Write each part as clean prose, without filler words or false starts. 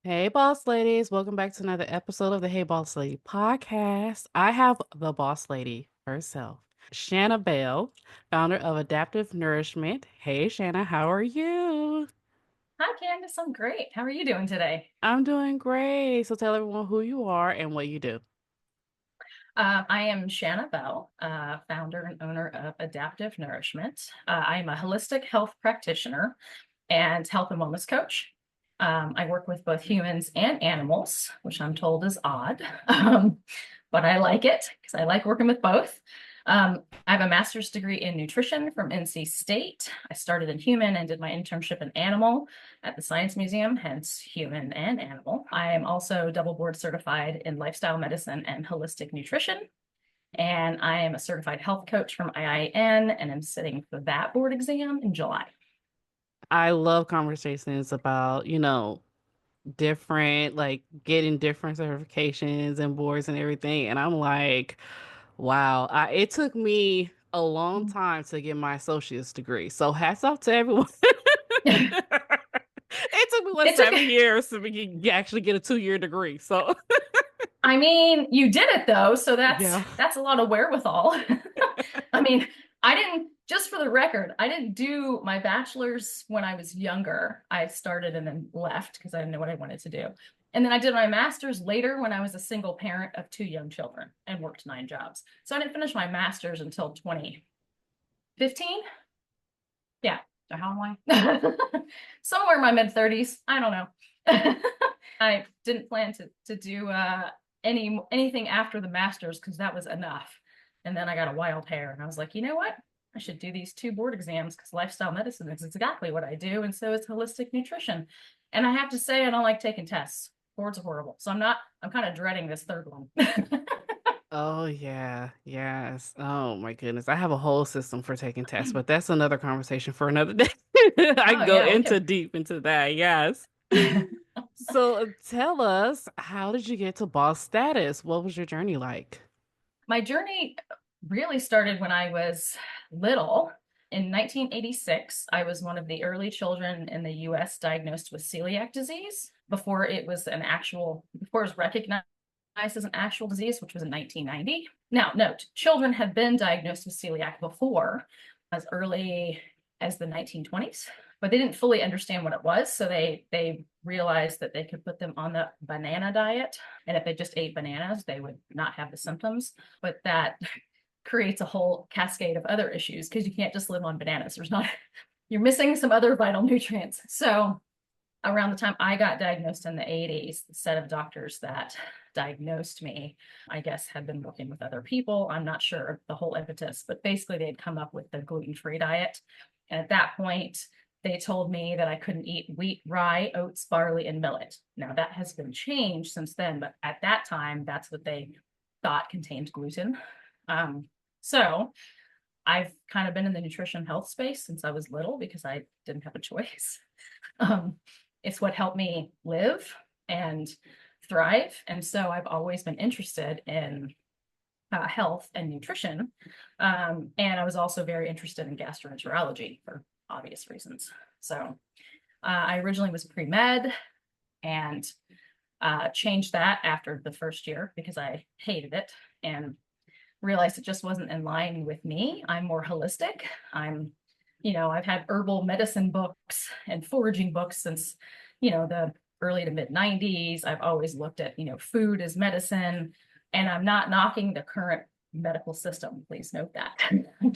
Hey, boss ladies. Welcome back to another episode of the Hey Boss Lady podcast. I have the boss lady herself, Shanna Bell, founder of Adaptive Nourishment. Hey, Shanna, how are you? Hi, Candace. I'm great. How are you doing today? I'm doing great. So tell everyone who you are and what you do. I am Shanna Bell, founder and owner of Adaptive Nourishment. I am a holistic health practitioner and health and wellness coach. I work with both humans and animals, which I'm told is odd, but I like it because I like working with both. I have a master's degree in nutrition from NC State. I started in human and did my internship in animal at the Science Museum, hence human and animal. I am also double board certified in lifestyle medicine and holistic nutrition. And I am a certified health coach from IIN and I'm sitting for that board exam in July. I love conversations about, different, like getting different certifications and boards and everything. And I'm like, wow, it took me a long time to get my associate's degree. So hats off to everyone. It took me what It took, 7 years to actually get a 2 year degree. So I mean, you did it though, so that's yeah. that's a lot of wherewithal. I mean, I didn't, just for the record, I didn't do my bachelor's when I was younger. I started and then left because I didn't know what I wanted to do. And then I did my master's later when I was a single parent of two young children and worked 9 jobs. So I didn't finish my master's until 2015. Yeah. So how am I? Somewhere in my mid 30s. I don't know. I didn't plan to do anything after the master's because that was enough. And then I got a wild hair and I was like, you know what? I should do these 2 board exams because lifestyle medicine is exactly what I do. And so is holistic nutrition. And I have to say, I don't like taking tests. Boards are horrible. So I'm kind of dreading this third one. Oh yeah. Yes. Oh my goodness. I have a whole system for taking tests, but that's another conversation for another day. I Oh go yeah, we into could. deep into that. Yes. So tell us, how did you get to boss status? What was your journey like? My journey really started when I was little. In 1986, I was one of the early children in the US diagnosed with celiac disease before it was recognized as an actual disease, which was in 1990. Now, note, children had been diagnosed with celiac before, as early as the 1920s, but they didn't fully understand what it was. So they realized that they could put them on the banana diet. And if they just ate bananas, they would not have the symptoms. But that creates a whole cascade of other issues because you can't just live on bananas. You're missing some other vital nutrients. So around the time I got diagnosed in the 80s, the set of doctors that diagnosed me, I guess, had been working with other people. I'm not sure the whole impetus, but basically they had come up with the gluten-free diet. And at that point, they told me that I couldn't eat wheat, rye, oats, barley, and millet. Now that has been changed since then, but at that time, that's what they thought contained gluten. So I've kind of been in the nutrition health space since I was little because I didn't have a choice. Um, it's what helped me live and thrive. And so I've always been interested in health and nutrition. And I was also very interested in gastroenterology for obvious reasons. So I originally was pre med and changed that after the first year because I hated it and realized it just wasn't in line with me. I'm more holistic. I've had herbal medicine books and foraging books since, the early to mid 90s. I've always looked at, food as medicine, and I'm not knocking the current medical system. Please note that. I'm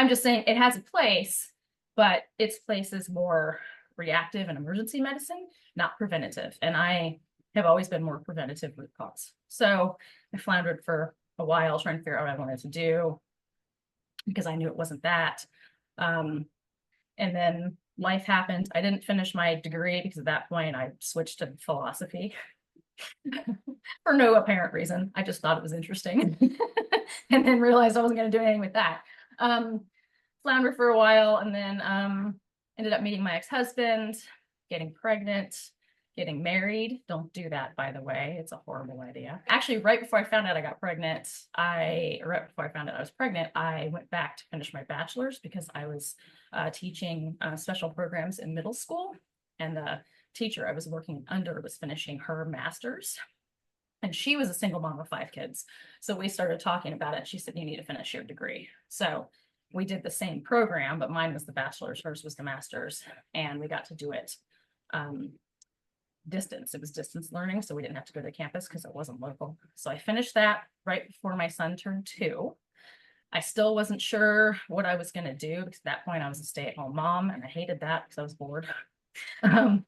just saying it has a place, but its place is more reactive and emergency medicine, not preventative. And I have always been more preventative root cause. So I floundered for a while trying to figure out what I wanted to do because I knew it wasn't that. Um, and then life happened. I didn't finish my degree because at that point I switched to philosophy for no apparent reason. I just thought it was interesting and then realized I wasn't going to do anything with that. Floundered for a while and then ended up meeting my ex-husband, getting pregnant, getting married. Don't do that, by the way. It's a horrible idea. Actually, right before I found out I got pregnant, right before I found out I was pregnant, I went back to finish my bachelor's because I was teaching special programs in middle school. And the teacher I was working under was finishing her master's, and she was a single mom of 5 kids. So we started talking about it. She said, you need to finish your degree. So we did the same program, but mine was the bachelor's, hers was the master's, and we got to do it distance. It was distance learning, so we didn't have to go to campus because it wasn't local. So I finished that right before my son turned 2. I still wasn't sure what I was going to do because at that point I was a stay-at-home mom, and I hated that because I was bored. Um,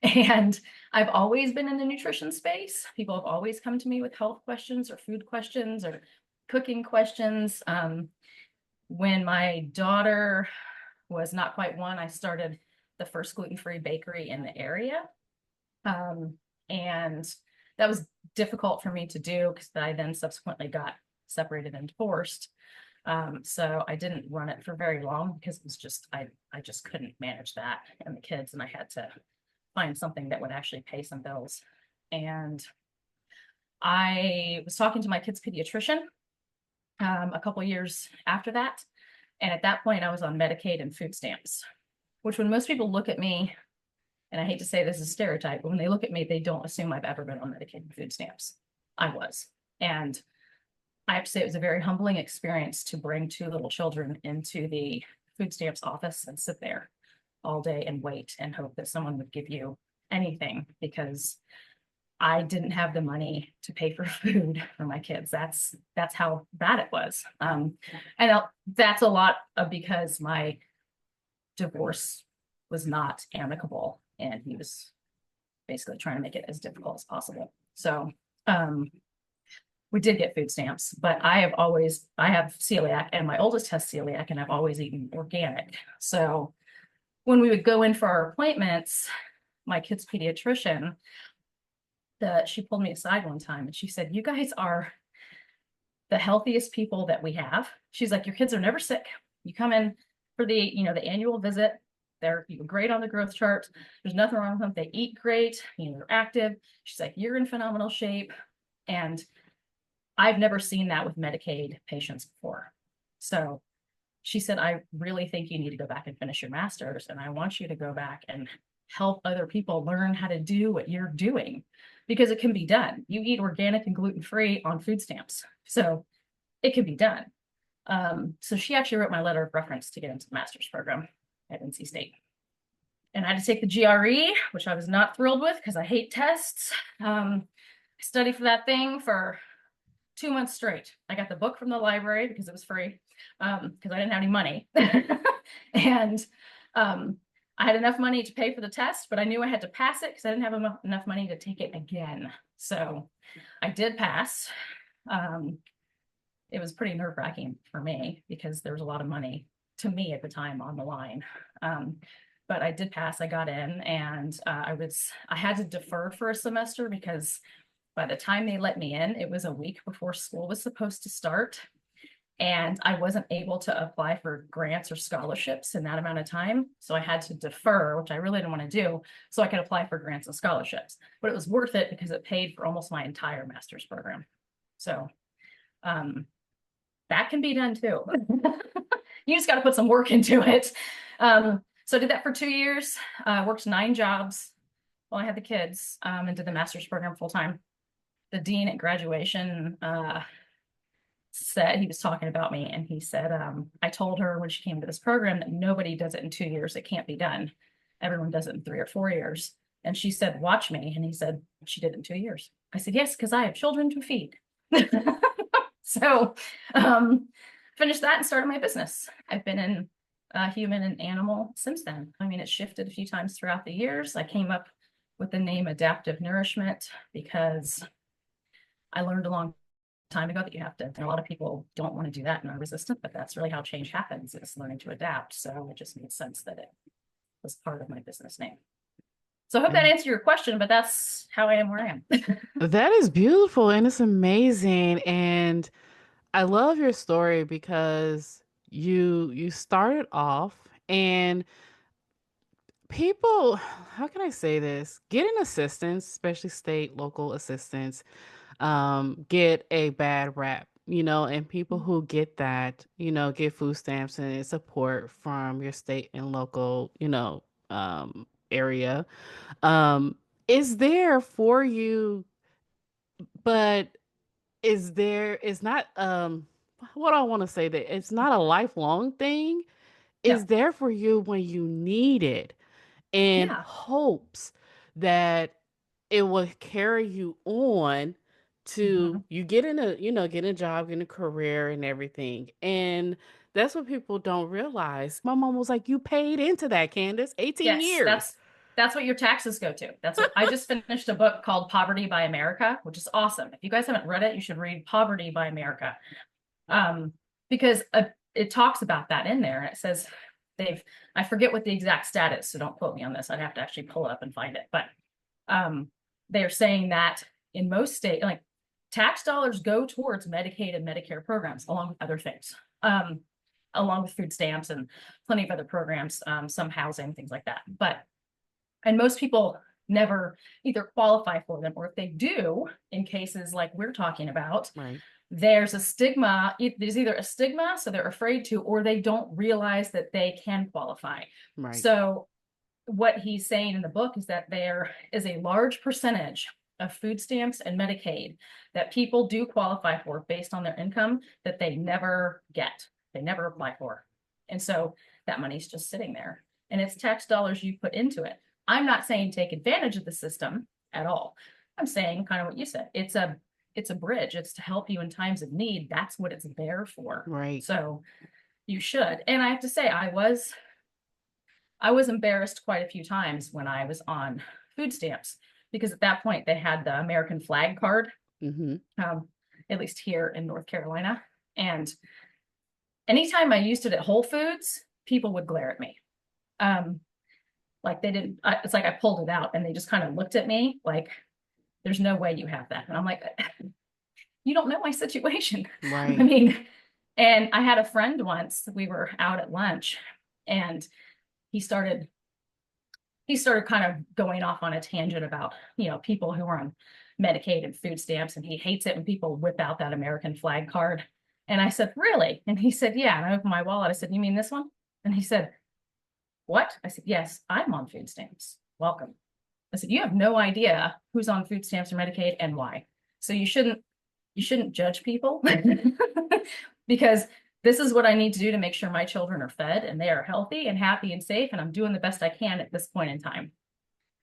and I've always been in the nutrition space. People have always come to me with health questions or food questions or cooking questions. When my daughter was not quite 1, I started the first gluten-free bakery in the area. And that was difficult for me to do because I then subsequently got separated and divorced. So I didn't run it for very long because it was just, I just couldn't manage that and the kids, and I had to find something that would actually pay some bills. And I was talking to my kid's pediatrician a couple years after that. And at that point, I was on Medicaid and food stamps, which when most people look at me, and I hate to say this is a stereotype, but when they look at me, they don't assume I've ever been on Medicaid and food stamps. I was. And I have to say it was a very humbling experience to bring 2 little children into the food stamps office and sit there all day and wait and hope that someone would give you anything, because I didn't have the money to pay for food for my kids. That's how bad it was. And that's a lot of because my divorce was not amicable, and he was basically trying to make it as difficult as possible. So we did get food stamps, but I have celiac, and my oldest has celiac, and I've always eaten organic. So when we would go in for our appointments, my kid's pediatrician, she pulled me aside one time and she said, you guys are the healthiest people that we have. She's like, your kids are never sick. You come in for the the annual visit. They're great on the growth chart. There's nothing wrong with them. They eat great. They're active. She's like, you're in phenomenal shape. And I've never seen that with Medicaid patients before. So she said, I really think you need to go back and finish your master's. And I want you to go back and help other people learn how to do what you're doing, because it can be done. You eat organic and gluten-free on food stamps. So it can be done. So she actually wrote my letter of reference to get into the master's program at NC State. And I had to take the GRE, which I was not thrilled with because I hate tests. I studied for that thing for 2 months straight. I got the book from the library because it was free, because I didn't have any money. And I had enough money to pay for the test, but I knew I had to pass it because I didn't have enough money to take it again. So I did pass. It was pretty nerve-wracking for me because there was a lot of money to me at the time on the line. But I did pass. I got in, and I had to defer for a semester because by the time they let me in, it was a week before school was supposed to start. And I wasn't able to apply for grants or scholarships in that amount of time. So I had to defer, which I really didn't want to do, so I could apply for grants and scholarships. But it was worth it because it paid for almost my entire master's program. So that can be done too. You just got to put some work into it. So I did that for 2 years, worked 9 jobs while I had the kids, and did the master's program full time. The dean at graduation said, he was talking about me, and he said, I told her when she came to this program that nobody does it in 2 years. It can't be done. Everyone does it in 3 or 4 years. And she said, watch me. And he said, she did it in 2 years. I said, yes, because I have children to feed. So finished that and started my business. I've been in human and animal since then. I mean, it shifted a few times throughout the years. I came up with the name Adaptive Nourishment because I learned a long time ago that you have to, and a lot of people don't want to do that and are resistant, but that's really how change happens, is learning to adapt. So it just made sense that it was part of my business name. So I hope that answered your question, but that's how I am where I am. That is beautiful and it's amazing. And I love your story because you started off and people, how can I say this? Getting assistance, especially state, local assistance, get a bad rap, and people who get that, get food stamps and support from your state and local, area, um, is there for you, but is not, what do I want to say, that it's not a lifelong thing. No. Is there for you when you need it, and Yeah. hopes that it will carry you on to Mhm. you get in a, get a job, get a career and everything. And that's what people don't realize. My mom was like, you paid into that, Candace, 18 Yes, years. that's what your taxes go to. That's what I just finished a book called Poverty by America, which is awesome. If you guys haven't read it, you should read Poverty by America. Um, because it talks about that in there, and it says they've I forget what the exact stat is, so don't quote me on this. I'd have to actually pull it up and find it. But um, they're saying that in most states, like tax dollars go towards Medicaid and Medicare programs, along with other things, along with food stamps and plenty of other programs, some housing, things like that. And most people never either qualify for them, or if they do, in cases like we're talking about, Right, there's a stigma. There's either a stigma, so they're afraid to, or they don't realize that they can qualify. right, So what he's saying in the book is that there is a large percentage of food stamps and Medicaid that people do qualify for based on their income that they never get, they never apply for. And so that money's just sitting there, and it's tax dollars you put into it. I'm not saying take advantage of the system at all. I'm saying kind of what you said. It's a bridge. It's to help you in times of need. That's what it's there for. right. So you should. And I have to say, I was embarrassed quite a few times when I was on food stamps, because at that point they had the American flag card, Mm-hmm. um, at least here in North Carolina. And anytime I used it at Whole Foods, people would glare at me. Um, like they didn't, it's like I pulled it out and they just kind of looked at me like, there's no way you have that. And I'm like, you don't know my situation. I Right. mean, and I had a friend once, we were out at lunch, and he started he started kind of going off on a tangent about, people who are on Medicaid and food stamps, and he hates it when people whip out that American flag card. And I said, really? And he said, yeah. And I opened my wallet. I said, you mean this one? And he said, what? I said, yes, I'm on food stamps. Welcome. I said, you have no idea who's on food stamps or Medicaid and why. So you shouldn't judge people because this is what I need to do to make sure my children are fed and they are healthy and happy and safe. And I'm doing the best I can at this point in time.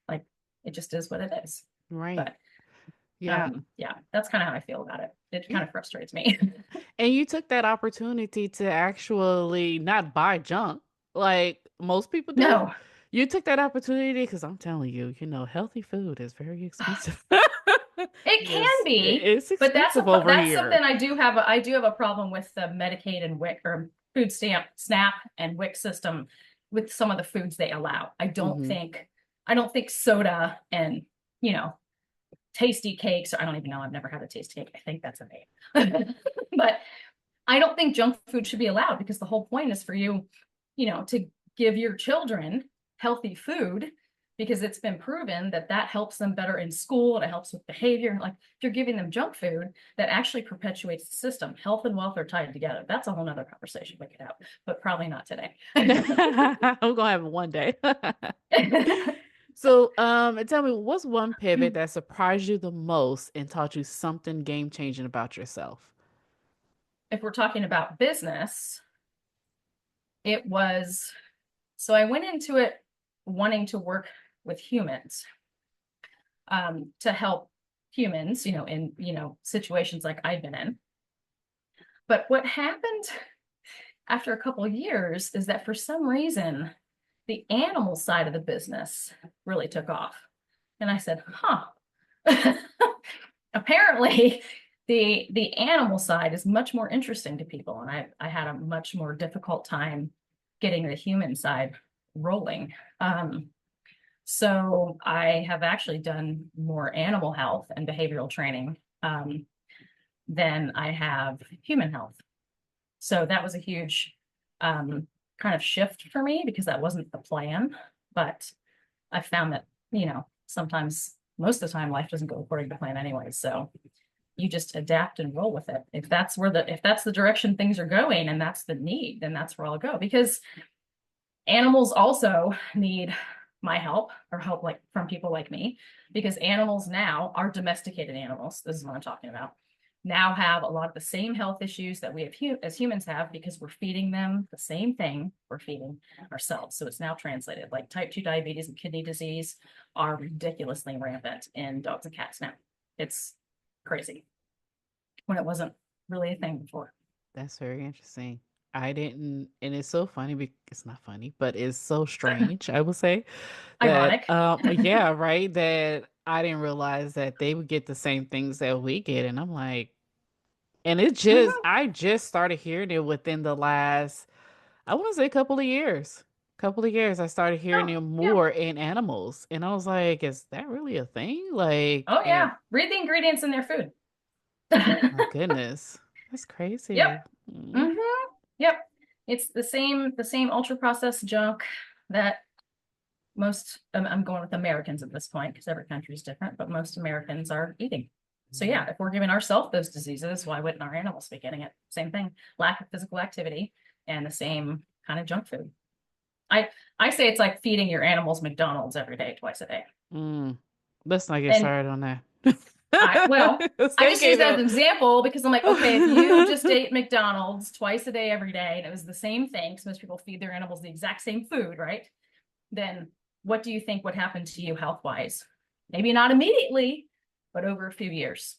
Like, it just is what it is. Right. But Yeah. yeah, that's kind of how I feel about it. It Yeah. kind of frustrates me. And you took that opportunity to actually not buy junk like most people do. No, You took that opportunity because I'm telling you, healthy food is very expensive. it can Yes, be, it's but expensive over that's here. something I do have a problem with the Medicaid and WIC or food stamp SNAP and WIC system with some of the foods they allow. Hmm. I don't think soda and, you know, tasty cakes, or I don't even know, I've never had a tasty cake. I think that's a name. But I don't think junk food should be allowed, because the whole point is for you, to give your children healthy food, because it's been proven that that helps them better in school and it helps with behavior. Like, if you're giving them junk food, that actually perpetuates the system. Health and wealth are tied together. That's a whole nother conversation we could have, but probably not today. I'm gonna have it one day. So, and tell me, what's one pivot that surprised you the most and taught you something game changing about yourself? If we're talking about business, it was, so I went into it wanting to work with humans, to help humans, in, situations like I've been in. But what happened after a couple of years is that for some reason, the animal side of the business really took off. And I said, huh, apparently the animal side is much more interesting to people. And I had a much more difficult time getting the human side rolling. So I have actually done more animal health and behavioral training, than I have human health. So that was a huge, kind of shift for me, because that wasn't the plan. But I found that, sometimes, most of the time, life doesn't go according to plan anyway. So you just adapt and roll with it. If that's the direction things are going and that's the need, then that's where I'll go. Because animals also need my help or help like from people like me, because animals now are domesticated animals. This is what I'm talking about. Now have a lot of the same health issues that we have as humans have because we're feeding them the same thing we're feeding ourselves. So it's now translated like type 2 diabetes and kidney disease are ridiculously rampant in dogs and cats now. It's crazy when it wasn't really a thing before. That's very interesting. I didn't, and it's so funny because it's not funny, but it's so strange, I would say, that Ironic. yeah, right, that I didn't realize that they would get the same things that we get. And I'm like, and Mhm. I just started hearing it within the last, I want to say couple of years. Couple of years I started hearing Oh, it yeah. more in animals. And I was like, is that really a thing? Like, Oh, and yeah. Read the ingredients in their food. my goodness, that's Yep. crazy. Mm. Hmm. Yep. It's the same ultra processed junk that most, I'm going with Americans at this point because every country is different, but most Americans are eating. So yeah, if we're giving ourselves those diseases, why wouldn't our animals be getting it? Same thing, lack of physical activity and the same kind of junk food. I I say it's like feeding your animals McDonald's every day, twice a day. Mm. Let's not get And started on that. I just use Okay, that as though. an example because I'm like, okay, if you just ate McDonald's twice a day every day and it was the same thing, because most people feed their animals the exact same food, right? Then what do you think would happen to you health wise? Maybe not immediately, but over a few years.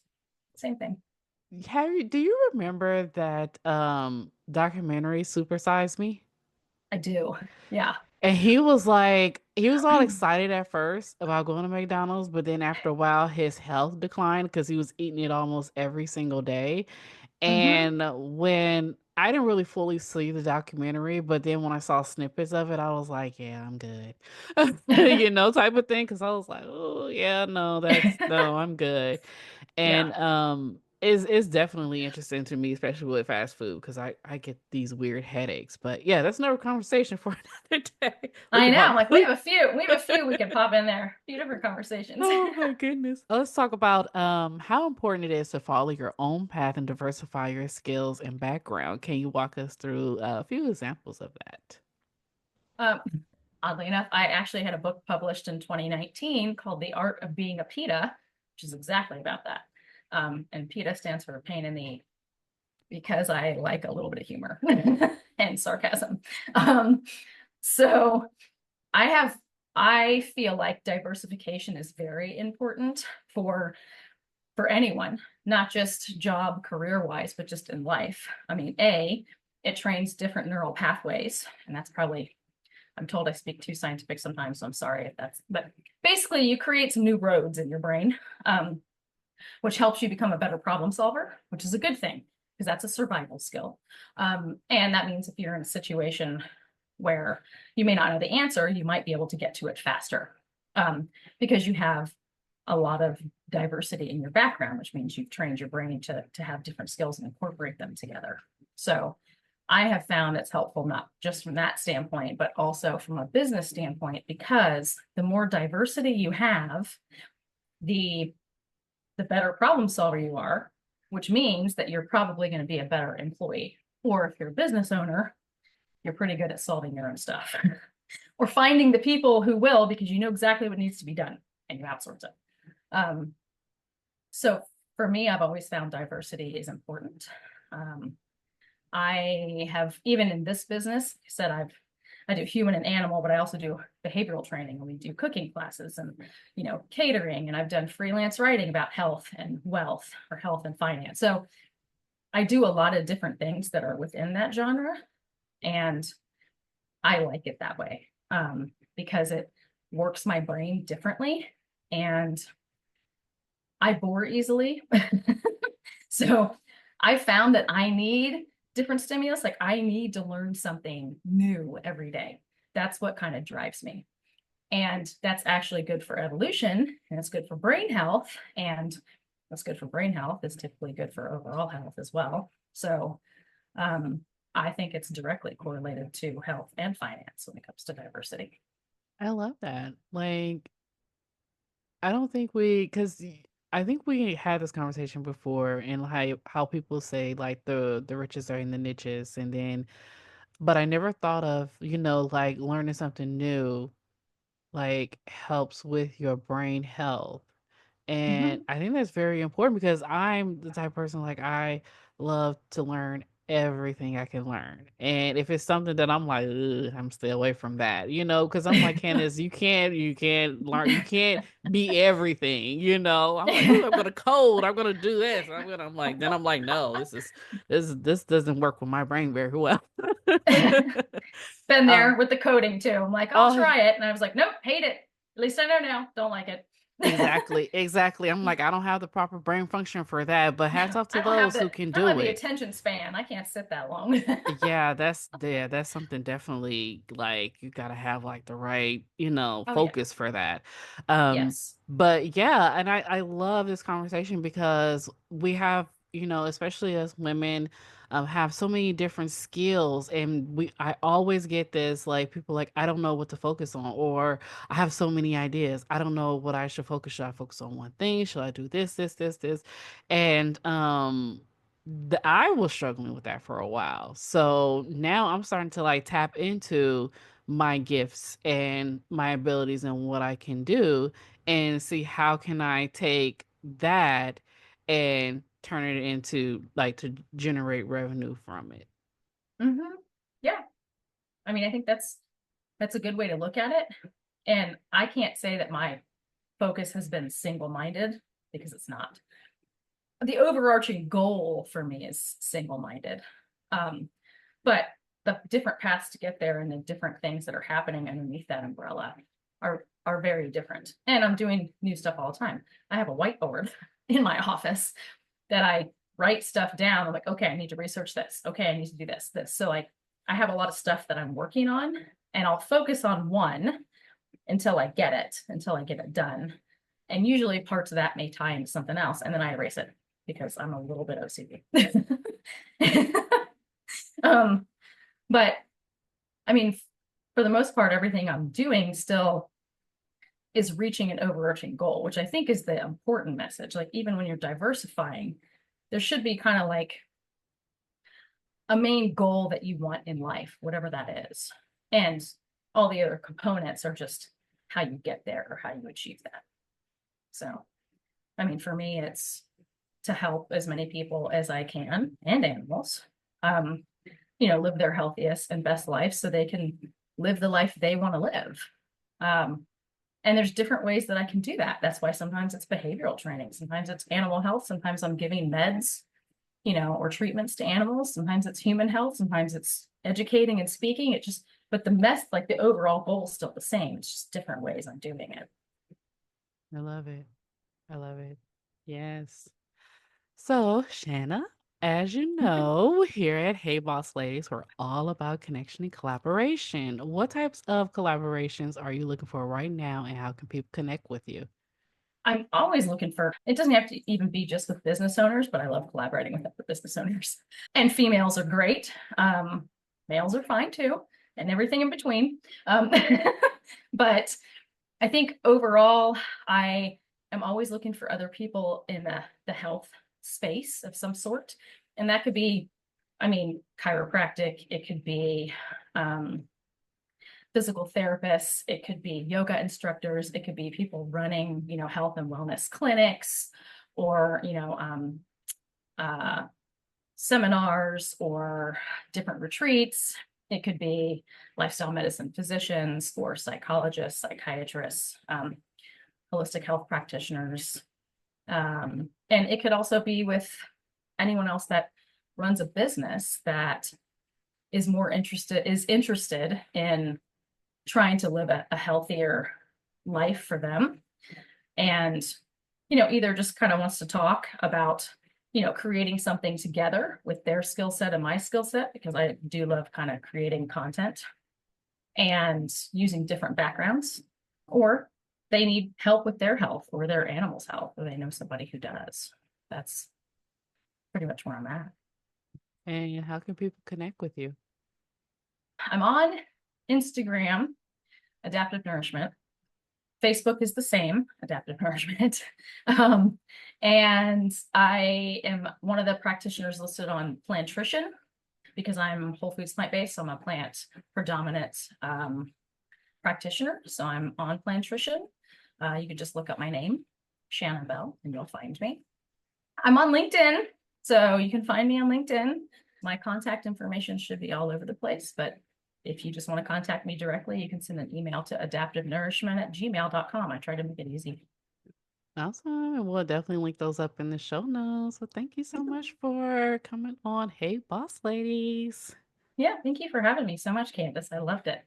Same thing. Do you remember that documentary Super Size Me? I do. Yeah. And he was like, he was all excited at first about going to McDonald's, but then after a while, his health declined because he was eating it almost every single day. Hmm. And when I didn't really fully see the documentary, but then when I saw snippets of it, I was like, yeah, I'm good. You know, type of thing. Cause I was like, oh, yeah, no, no, I'm good. Yeah. And it's definitely interesting to me, especially with fast food, because I get these weird headaches. But yeah, that's another conversation for another day. We I can know. pop. I'm like, we have a few we can pop in there. A few different conversations. Oh my goodness. Let's talk about how important it is to follow your own path and diversify your skills and background. Can you walk us through a few examples of that? um, Oddly enough, I actually had a book published in 2019 called The Art of Being a PETA, which is exactly about that. And PETA stands for pain in the because I like a little bit of humor and sarcasm. Um, so I have, I feel like diversification is very important for for anyone, not just job career wise, but just in life. I mean, it trains different neural pathways, and that's probably, I'm told I speak too scientific sometimes, so I'm sorry if that's, but basically you create some new roads in your brain, which helps you become a better problem solver, which is a good thing because that's a survival skill. And that means if you're in a situation where you may not know the answer, you might be able to get to it faster because you have a lot of diversity in your background, which means you've trained your brain to have different skills and incorporate them together. So I have found it's helpful not just from that standpoint, but also from a business standpoint, because the more diversity you have, the the better problem solver you are, which means that you're probably going to be a better employee. Or if you're a business owner, you're pretty good at solving your own stuff or finding the people who will because you know exactly what needs to be done and you outsource it. Um, so for me, I've always found diversity is important. Um, I have, even in this business, I said I do human and animal, but I also do behavioral training and we do cooking classes and, you know, catering. And I've done freelance writing about health and wealth or health and finance. So I do a lot of different things that are within that genre. And I like it that way because it works my brain differently and I bore easily. So I found that I need different stimulus. Like I need to learn something new every day. That's what kind of drives me. And that's actually good for evolution and it's good for brain health. And what's good for brain health is typically good for overall health as well. So um, I think it's directly correlated to health and finance when it comes to diversity. I love that. Like, I don't think because I think we had this conversation before, and how people say like the riches are in the niches, but I never thought of, like learning something new like helps with your brain health. And Hmm. I think that's very important because I'm the type of person like I love to learn everything I can learn. And if it's something that I'm like, "Ugh, I'm stay away from that, because I'm like, Candace, you can't learn, you can't be everything, I'm like, oh, I'm gonna code, I'm gonna do this, then I'm like, no, this doesn't work with my brain very well. Been uh, there with the coding too. I'm like, I'll oh, try it. And I was like, nope, hate it. At least I know now. Don't like it. exactly, exactly. I'm like, I don't have the proper brain function for that, but hats off to I don't have those the who can I don't have do the it. attention span. I can't sit that long. Yeah, that's something definitely like you gotta have like the right, Oh yeah. focus for that. Um, Yes. but yeah, and I love this conversation because we have, especially as women, have so many different skills, and I always get this like people like I don't know what to focus on, or I have so many ideas. I don't know what I should focus. Should I focus on one thing? Should I do this? And I was struggling with that for a while. So now I'm starting to like tap into my gifts and my abilities and what I can do and see how can I take that and turn it into like to generate revenue from it. Hmm. Yeah. I mean, I think that's a good way to look at it. And I can't say that my focus has been single-minded because it's not. The overarching goal for me is single-minded. Um, but the different paths to get there and the different things that are happening underneath that umbrella are very different. And I'm doing new stuff all the time. I have a whiteboard in my office that I write stuff down. I'm like, okay, I need to research this. Okay, I need to do this. So like I have a lot of stuff that I'm working on, and I'll focus on one until I get it done. And usually parts of that may tie into something else, and then I erase it because I'm a little bit OCD. um, but I mean, for the most part, everything I'm doing still is reaching an overarching goal, which I think is the important message. Like, even when you're diversifying, there should be kind of like a main goal that you want in life, whatever that is. And all the other components are just how you get there or how you achieve that. So, I mean, for me, it's to help as many people as I can and animals, um, live their healthiest and best life so they can live the life they want to live. Um, and there's different ways that I can do that. That's why sometimes it's behavioral training, sometimes it's animal health, sometimes I'm giving meds, or treatments to animals. Sometimes it's human health, sometimes it's educating and speaking. But like the overall goal is still the same. It's just different ways I'm doing it. I love it. I love it. Yes. So, Shanna, as you know, here at Hey Boss Ladies, we're all about connection and collaboration. What types of collaborations are you looking for right now, and how can people connect with you? I'm always looking for, it doesn't have to even be just with business owners, but I love collaborating with other business owners. And females are great. Males are fine too, and everything in between. But I think overall, I am always looking for other people in the health space of some sort. And that could be, I mean, chiropractic, it could be physical therapists, it could be yoga instructors, it could be people running, health and wellness clinics, or, uh, seminars or different retreats. It could be lifestyle medicine physicians or psychologists, psychiatrists, holistic health practitioners. And it could also be with anyone else that runs a business that is interested in trying to live a healthier life for them, and either just kind of wants to talk about creating something together with their skill set and my skill set, because I do love kind of creating content and using different backgrounds, or they need help with their health or their animals health, or they know somebody who does. That's pretty much where I'm at. And how can people connect with you? I'm on Instagram, Adaptive Nourishment. Facebook is the same, Adaptive Nourishment. Um, and I am one of the practitioners listed on Plantrition because I'm whole foods plant-based. So I'm a plant predominant practitioner, so I'm on Plantrition. You could just look up my name, Shanna Bell, and you'll find me. I'm on LinkedIn, so you can find me on LinkedIn. My contact information should be all over the place, but if you just want to contact me directly, you can send an email to adaptivenourishment@gmail.com. I try to make it easy. Awesome. And we'll definitely link those up in the show notes. So thank you so much for coming on Hey Boss Ladies. Yeah, thank you for having me so much, Candace. I loved it.